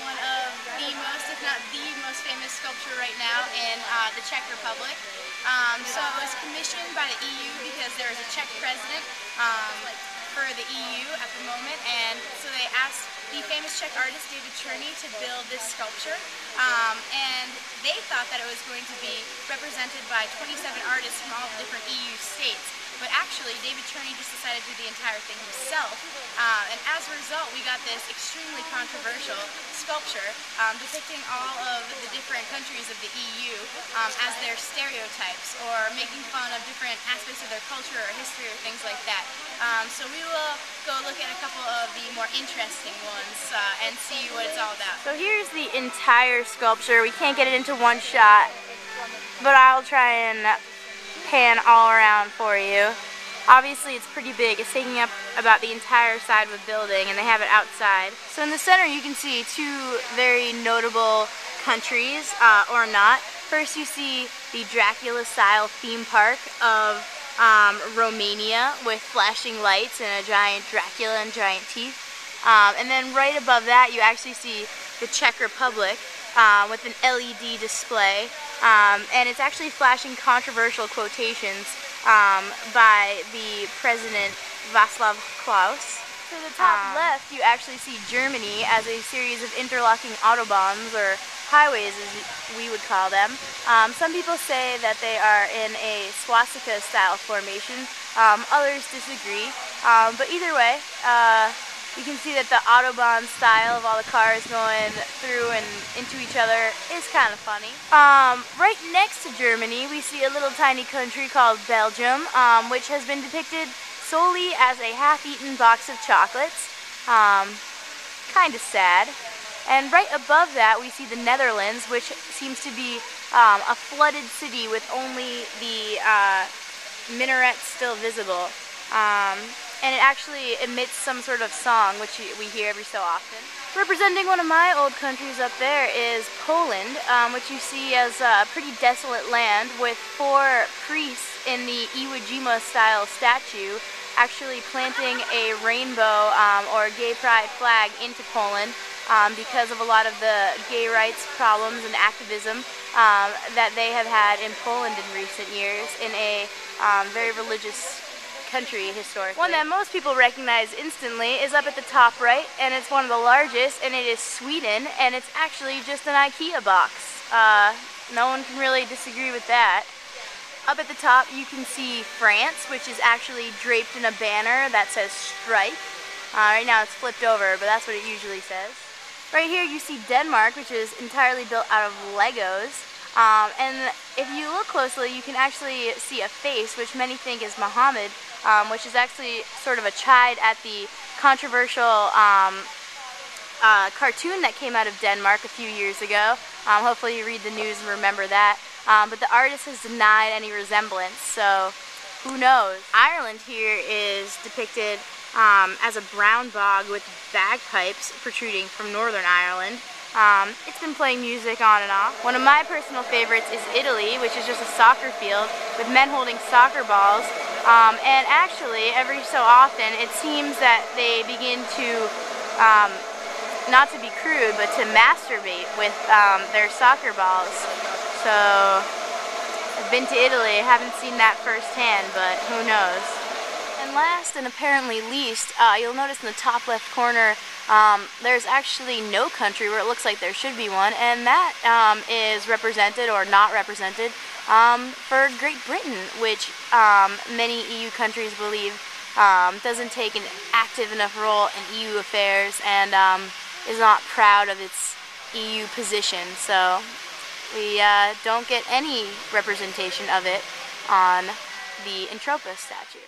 one of the most, if not the most famous sculpture right now in the Czech Republic. So it was commissioned by the EU because there is a Czech president for the EU at the moment, and so they asked the famous Czech artist David Cerny to build this sculpture, and they thought that it was going to be represented by 27 artists from all the different EU states. But actually, David Cerny just decided to do the entire thing himself, and as a result, we got this extremely controversial sculpture depicting all of the different countries of the EU as their stereotypes, or making fun of different aspects of their culture or history or things like that. So we will go look at a couple of the more interesting ones and see what it's all about. So here's the entire sculpture. We can't get it into one shot, but I'll try and pan all around for you. Obviously it's pretty big. It's taking up about the entire side of a building, and they have it outside. So in the center you can see two very notable countries, or not. First you see the Dracula style theme park of Romania with flashing lights and a giant Dracula and giant teeth. And then right above that you actually see the Czech Republic with an LED display, and it's actually flashing controversial quotations by the President Václav Klaus. To the top left you actually see Germany as a series of interlocking autobahns, or highways as we would call them. Some people say that they are in a swastika style formation, others disagree, but either way, you can see that the Autobahn style of all the cars going through and into each other is kind of funny. Right next to Germany, we see a little tiny country called Belgium, which has been depicted solely as a half-eaten box of chocolates. Kind of sad. And right above that, we see the Netherlands, which seems to be a flooded city with only the minarets still visible. And it actually emits some sort of song, which we hear every so often. Representing one of my old countries up there is Poland, which you see as a pretty desolate land with 4 priests in the Iwo Jima style statue actually planting a rainbow or gay pride flag into Poland because of a lot of the gay rights problems and activism that they have had in Poland in recent years, in a very religious country historically. One that most people recognize instantly is up at the top right, and it's one of the largest, and it is Sweden, and it's actually just an IKEA box. No one can really disagree with that. Up at the top you can see France, which is actually draped in a banner that says strike. Right now it's flipped over, but that's what it usually says. Right here you see Denmark, which is entirely built out of Legos. And if you look closely, you can actually see a face, which many think is Muhammad, which is actually sort of a chide at the controversial cartoon that came out of Denmark a few years ago. Hopefully you read the news and remember that. But the artist has denied any resemblance, so who knows? Ireland here is depicted as a brown bog with bagpipes protruding from Northern Ireland. It's been playing music on and off. One of my personal favorites is Italy, which is just a soccer field with men holding soccer balls. And actually, every so often, it seems that they begin to, not to be crude, but to masturbate with their soccer balls. So, I've been to Italy, haven't seen that firsthand, but who knows. And last and apparently least, you'll notice in the top left corner there's actually no country where it looks like there should be one, and that is represented or not represented for Great Britain, which many EU countries believe doesn't take an active enough role in EU affairs and is not proud of its EU position. So we don't get any representation of it on the Entropa statue.